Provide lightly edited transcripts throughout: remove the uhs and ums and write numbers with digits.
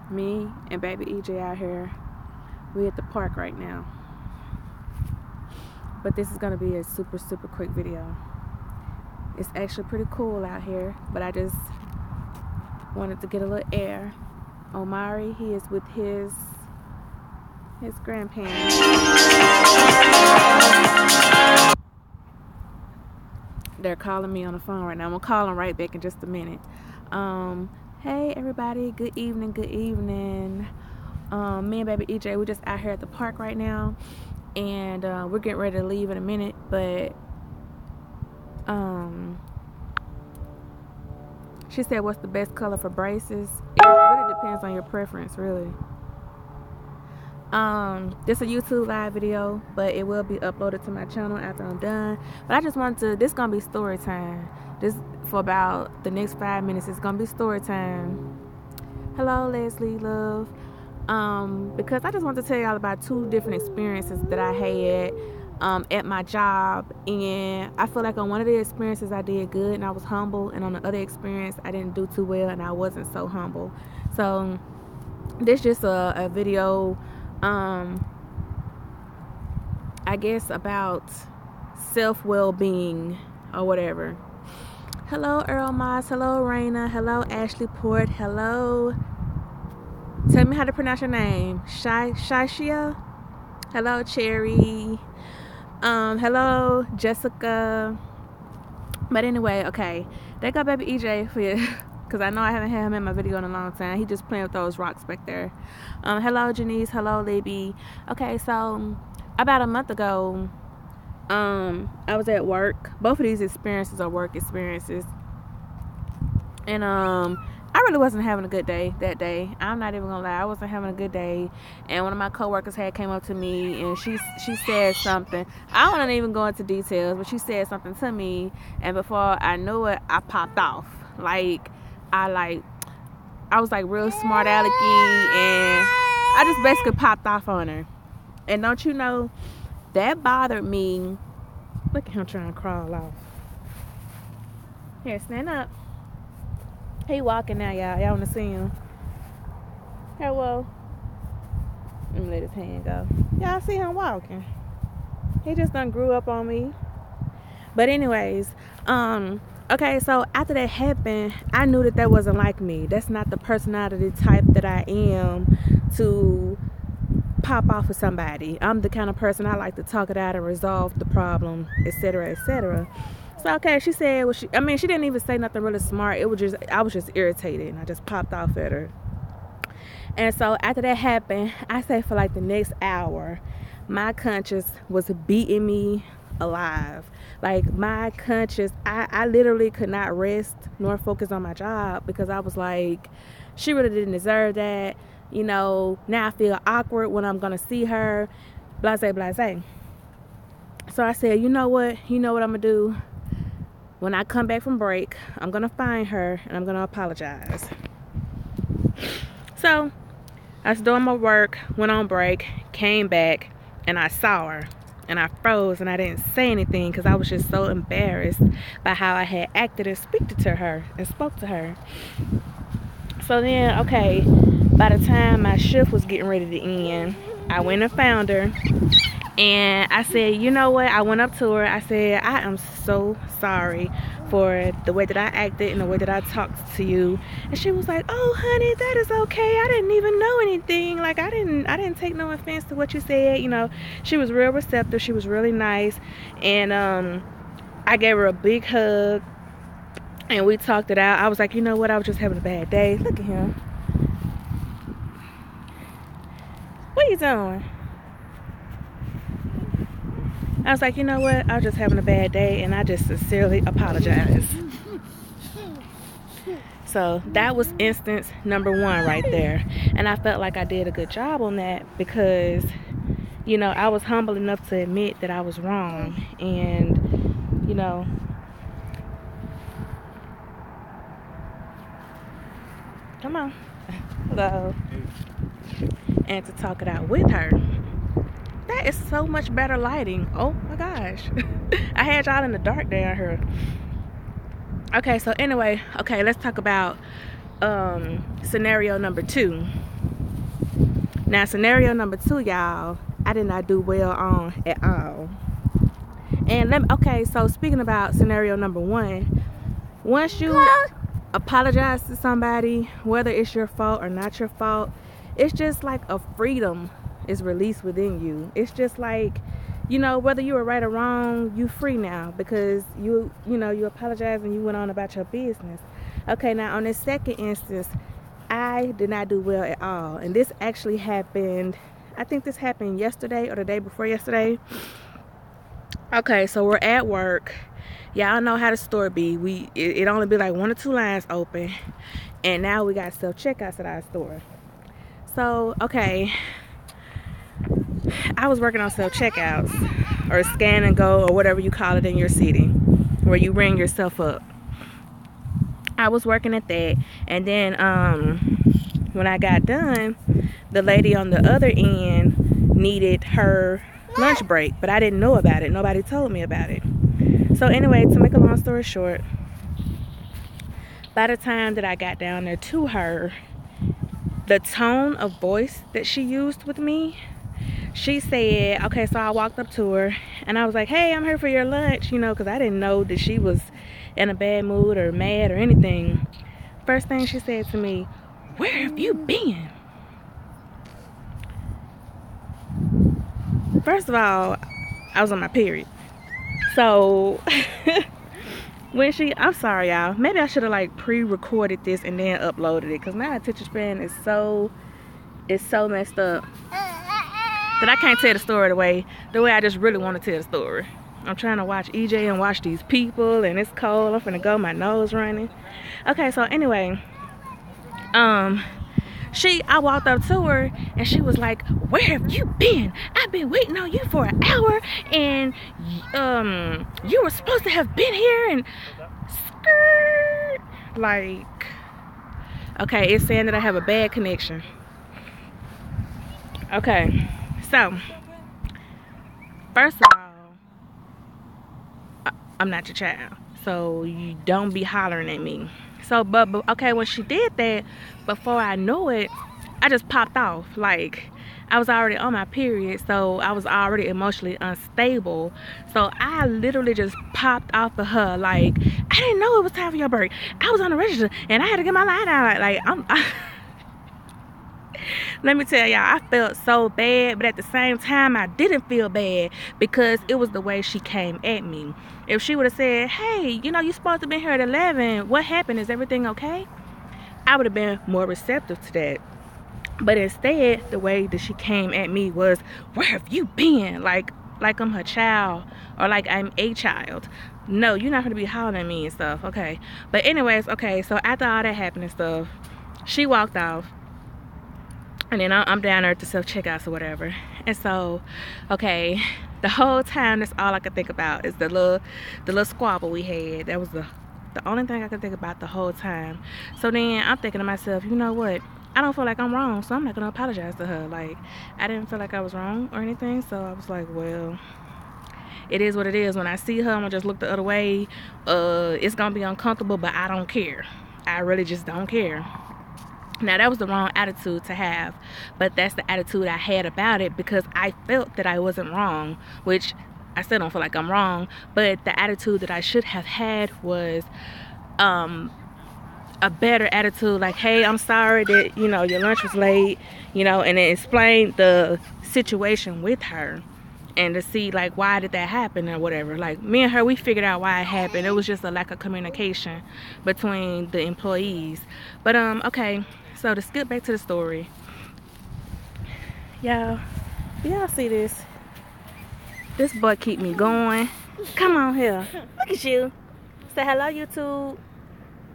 Me and baby EJ out here. We at the park right now. But this is gonna be a super quick video. It's actually pretty cool out here, but I just wanted to get a little air. Omari, he is with his grandparents. They're calling me on the phone right now. I'm gonna call them right back in just a minute. Hey everybody, good evening. Me and baby EJ, we're just out here at the park right now, and we're getting ready to leave in a minute, but she said, what's the best color for braces? It really depends on your preference, really. This is a YouTube live video, but it will be uploaded to my channel after I'm done. But I just wanted to, this is gonna be story time. This for about the next 5 minutes. It's gonna be story time. Hello, Leslie, love. Because I just want to tell y'all about 2 different experiences that I had at my job, and I feel like on one of the experiences I did good and I was humble, and on the other experience I didn't do too well and I wasn't so humble. So this just a video, I guess, about self-well-being or whatever. Hello Earl Moss, hello Raina, hello Ashley Port, hello, tell me how to pronounce your name. Shashia, hello Cherry, hello Jessica. But anyway, okay, they got baby EJ for you, because I know I haven't had him in my video in a long time. He just playing with those rocks back there. Hello Janice, hello Libby. Okay, so about a month ago, I was at work. Both of these experiences are work experiences, and I really wasn't having a good day that day. I'm not even gonna lie, I wasn't having a good day. And one of my coworkers came up to me, and she said something. I don't even go into details, but she said something to me, and before I knew it, I popped off. I was like real smart alecky, and I just basically popped off on her. And don't you know, that bothered me. Look at him trying to crawl off. Here, stand up. He walking now, y'all. Y'all want to see him? Here, well, let me let his hand go. Y'all see him walking? He just done grew up on me. But anyways, okay, so after that happened, I knew that wasn't like me. That's not the personality type that I am to pop off with somebody. I'm the kind of person, I like to talk it out and resolve the problem, etc., etc. So okay, she said, well, she didn't even say nothing really smart. It was just, I was just irritated, and I just popped off at her. And so after that happened, I say for like the next hour, my conscience was beating me alive. Like my conscience, I literally could not rest nor focus on my job, because I was like, she really didn't deserve that. You know, now I feel awkward when I'm gonna see her, blase blase. So I said, you know what I'm gonna do? When I come back from break, I'm gonna find her and I'm gonna apologize. So I was doing my work, went on break, came back, and I saw her, and I froze, and I didn't say anything because I was just so embarrassed by how I had acted and spoke to her. So then, okay, by the time my shift was getting ready to end, I went and found her, and I said, you know what? I went up to her. I said, I am so sorry for the way that I acted and the way that I talked to you. And she was like, oh honey, that is okay. I didn't even know anything. Like I didn't take no offense to what you said. You know, she was real receptive. She was really nice. And I gave her a big hug, and we talked it out. I was like, you know what? I was just having a bad day. Look at him. What are you doing? I was like, you know what? I was just having a bad day, and I just sincerely apologize. So that was instance number 1 right there. And I felt like I did a good job on that, because, you know, I was humble enough to admit that I was wrong. And, you know, come on. Hello. And to talk it out with her. That is so much better lighting. Oh my gosh. I had y'all in the dark down here. Okay, so anyway, okay, let's talk about scenario number 2. Now, scenario number 2, y'all, I did not do well on at all. And okay, so speaking about scenario number 1, once you apologize to somebody, whether it's your fault or not your fault, it's just like a freedom is released within you. It's just like, you know, whether you were right or wrong, you free now because you apologize and you went on about your business. Okay, now on this second instance, I did not do well at all. And this actually happened, I think this happened yesterday or the day before yesterday. Okay, so we're at work. Y'all know how the store be. It only be like 1 or 2 lines open. And now we got self-checkouts at our store. So, okay, I was working on self-checkouts or scan and go or whatever you call it in your city where you ring yourself up. I was working at that, and then when I got done, the lady on the other end needed her lunch break, but I didn't know about it. Nobody told me about it. So anyway, to make a long story short, by the time that I got down there to her, the tone of voice that she used with me, she said, okay, so I walked up to her and I was like, hey, I'm here for your lunch, you know, because I didn't know that she was in a bad mood or mad or anything. First thing she said to me, where have you been? First of all, I was on my period. So when I'm sorry, y'all, maybe I should have like pre-recorded this and then uploaded it, because my attention span is so messed up that I can't tell the story the way I just really want to tell the story. I'm trying to watch EJ and watch these people, and it's cold. I'm finna go, my nose running. Okay, so anyway, I walked up to her and she was like, where have you been? I've been waiting on you for an hour, and you were supposed to have been here, and skirt. Like, okay, it's saying that I have a bad connection. Okay, so first of all, I'm not your child, so you don't be hollering at me. So, but okay, when she did that, before I knew it, I just popped off. Like, I was already on my period, so I was already emotionally unstable. So I literally just popped off of her. Like, I didn't know it was time for your break. I was on the register and I had to get my line out. Like let me tell y'all, I felt so bad, but at the same time, I didn't feel bad because it was the way she came at me. If she would have said, hey, you know, you're supposed to be here at 11. What happened? Is everything okay? I would have been more receptive to that. But instead, the way that she came at me was, where have you been? Like I'm her child, or like I'm a child. No, you're not going to be hollering at me and stuff, okay? But anyways, okay, so after all that happened and stuff, she walked off. And then I'm down there at the self-checkouts or whatever. And so, okay, the whole time, that's all I could think about is the little squabble we had. That was the only thing I could think about the whole time. So then I'm thinking to myself, you know what? I don't feel like I'm wrong, so I'm not going to apologize to her. Like, I didn't feel like I was wrong or anything. So I was like, well, it is what it is. When I see her, I'm going to just look the other way. It's going to be uncomfortable, but I don't care. I really just don't care. Now, that was the wrong attitude to have, but that's the attitude I had about it because I felt that I wasn't wrong, which I still don't feel like I'm wrong, but the attitude that I should have had was a better attitude, like, hey, I'm sorry that, you know, your lunch was late, you know, and then explain the situation with her and to see, like, why did that happen or whatever. Like, me and her, we figured out why it happened. It was just a lack of communication between the employees. But, okay. So to skip back to the story, y'all, do y'all see this? This boy keep me going. Come on here. Look at you. Say hello, YouTube.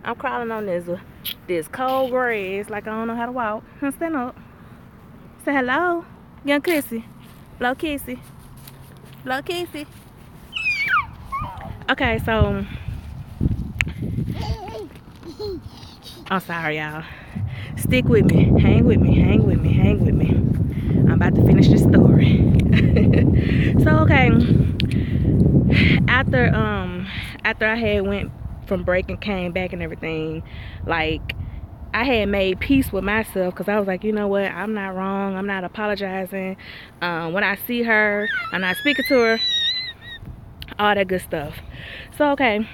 I'm crawling on this cold grass like I don't know how to walk. Stand up. Say hello. Young kissy. Blow kissy. Blow kissy. Okay, so I'm sorry, y'all. Stick with me, hang with me, hang with me, hang with me. I'm about to finish this story. So, okay, after I had went from break and came back and everything, like, I had made peace with myself, because I was like, you know what, I'm not wrong, I'm not apologizing. When I see her, I'm not speaking to her, all that good stuff. So okay,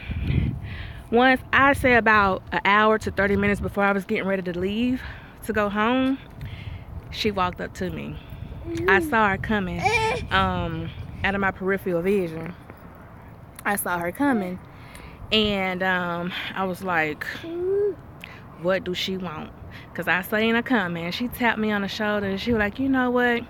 once I say about an hour to 30 minutes before I was getting ready to leave to go home, she walked up to me. I saw her coming out of my peripheral vision. I saw her coming, and I was like, what do she want? Because I seen her coming. She tapped me on the shoulder and she was like, you know what,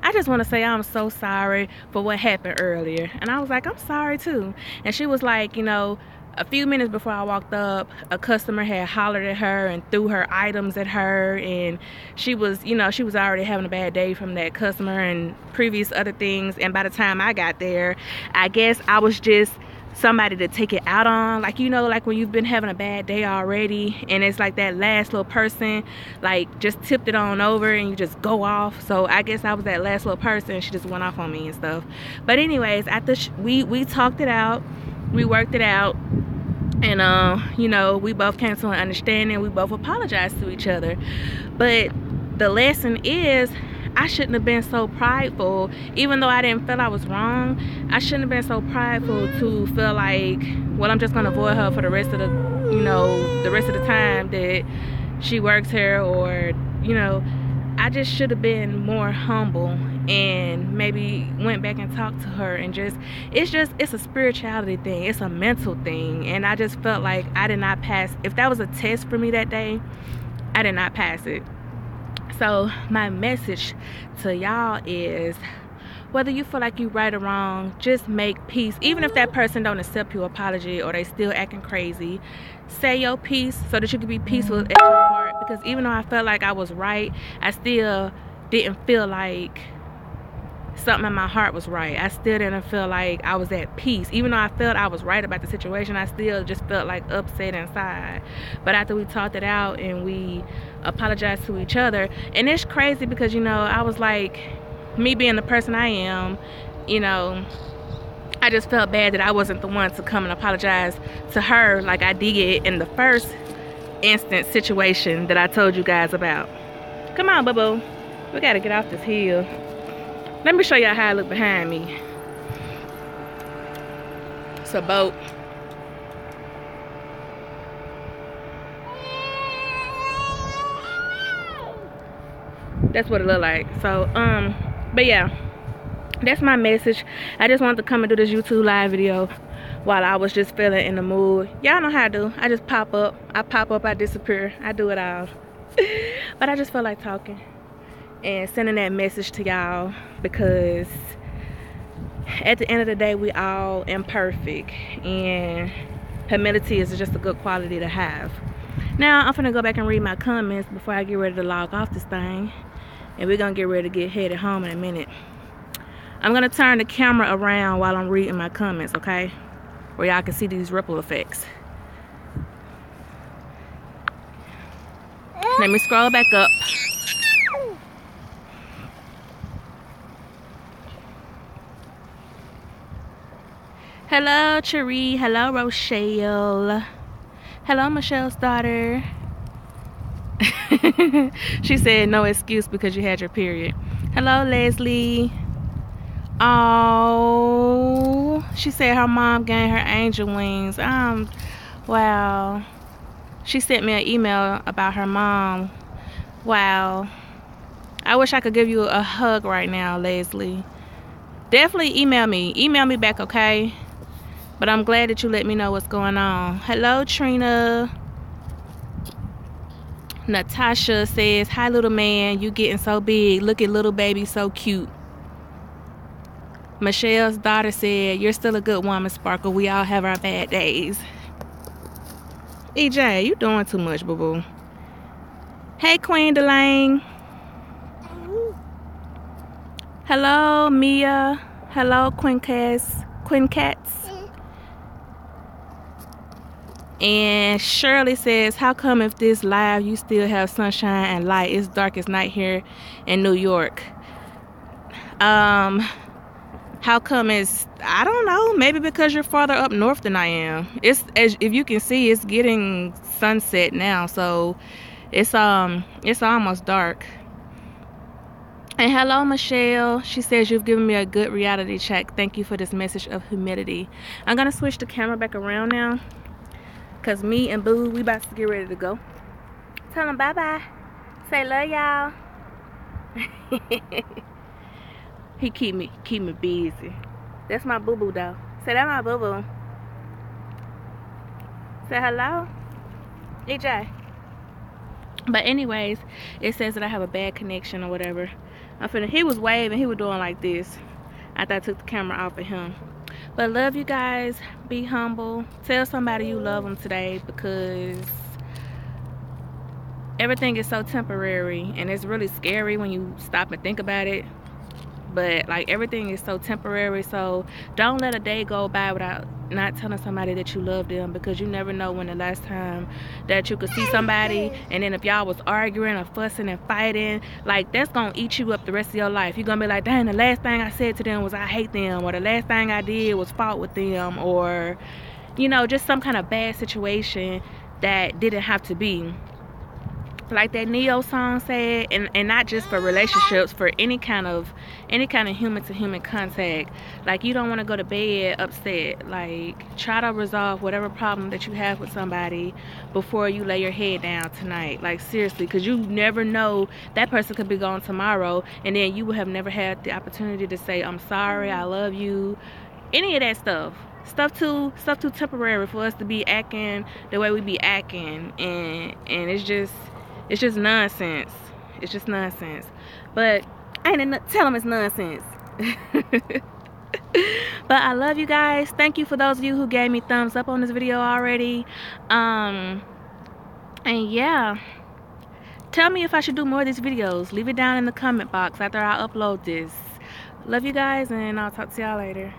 I just want to say I'm so sorry for what happened earlier. And I was like, I'm sorry too. And she was like, you know, a few minutes before I walked up, a customer had hollered at her and threw her items at her, and she was, you know, she was already having a bad day from that customer and previous other things. And by the time I got there, I guess I was just somebody to take it out on. Like, you know, like when you've been having a bad day already and it's like that last little person like just tipped it on over and you just go off. So I guess I was that last little person. She just went off on me and stuff. But anyways, after we talked it out, we worked it out, and you know, we both came to an understanding. We both apologized to each other. But the lesson is, I shouldn't have been so prideful. Even though I didn't feel I was wrong, I shouldn't have been so prideful to feel like, well, I'm just gonna avoid her for the rest of the, you know, the rest of the time that she works here. Or, you know, I just should have been more humble and maybe went back and talked to her. And it's a spirituality thing, it's a mental thing. And I just felt like I did not pass. If that was a test for me that day, I did not pass it. So my message to y'all is, whether you feel like you're right or wrong, just make peace. Even if that person don't accept your apology or they still acting crazy, say your piece so that you can be peaceful at your heart. Because even though I felt like I was right, I still didn't feel like something in my heart was right. I still didn't feel like I was at peace. Even though I felt I was right about the situation, I still just felt like upset inside. But after we talked it out and we apologized to each other, and it's crazy because, you know, I was like, me being the person I am, you know, I just felt bad that I wasn't the one to come and apologize to her like I did in the first instant situation that I told you guys about. Come on, boo-boo, we gotta get off this hill. Let me show y'all how I look behind me. It's a boat. That's what it look like. So, but yeah, that's my message. I just wanted to come and do this YouTube live video while I was just feeling in the mood. Y'all know how I do. I just pop up. I pop up, I disappear. I do it all. But I just felt like talking and sending that message to y'all, because at the end of the day, we all imperfect, and humility is just a good quality to have. Now I'm gonna go back and read my comments before I get ready to log off this thing, and we're gonna get ready to get headed home in a minute. I'm gonna turn the camera around while I'm reading my comments, okay, where y'all can see these ripple effects. Let me scroll back up. Hello, Cherie. Hello, Rochelle. Hello, Michelle's daughter. She said no excuse because you had your period. Hello, Leslie. Oh, she said her mom gained her angel wings. Wow. She sent me an email about her mom. Wow. I wish I could give you a hug right now, Leslie. Definitely email me. Email me back, okay? But I'm glad that you let me know what's going on. Hello, Trina. Natasha says, hi, little man. You getting so big. Look at little baby, so cute. Michelle's daughter said, you're still a good woman, Sparkle. We all have our bad days. EJ, you doing too much, boo-boo. Hey, Queen Delane. Hello, Mia. Hello, Queen Cats. And Shirley says, how come if this live you still have sunshine and light? It's dark as night here in New York. How come it's, I don't know, maybe because you're farther up north than I am. It's, as if you can see, it's getting sunset now, so It's almost dark. And hello, Michelle. She says, you've given me a good reality check. Thank you for this message of humility. I'm going to switch the camera back around now, because me and Boo, we about to get ready to go. Tell them bye-bye. Say love, y'all. He keep me busy. That's my boo-boo, though. Say that my boo-boo. Say hello. EJ. But anyways, it says that I have a bad connection or whatever. He was waving, he was doing like this after I took the camera off of him. But love you guys. Be humble. Tell somebody you love them today, because everything is so temporary, and it's really scary when you stop and think about it. But like, everything is so temporary, so don't let a day go by without not telling somebody that you love them, because you never know when the last time that you could see somebody, and then if y'all was arguing or fussing and fighting, like, that's gonna eat you up the rest of your life. You're gonna be like, dang, the last thing I said to them was I hate them, or the last thing I did was fought with them, or, you know, just some kind of bad situation that didn't have to be. Like that Neo song said, and not just for relationships, for any kind of human to human contact. Like, you don't want to go to bed upset. Like, try to resolve whatever problem that you have with somebody before you lay your head down tonight. Like, seriously, because you never know, that person could be gone tomorrow, and then you will have never had the opportunity to say, I'm sorry, I love you, any of that stuff. Stuff too temporary for us to be acting the way we be acting, and it's just nonsense. It's just nonsense. But I ain't tell them it's nonsense. But I love you guys. Thank you for those of you who gave me thumbs up on this video already. And yeah, tell me if I should do more of these videos. Leave it down in the comment box after I upload this. Love you guys, and I'll talk to y'all later.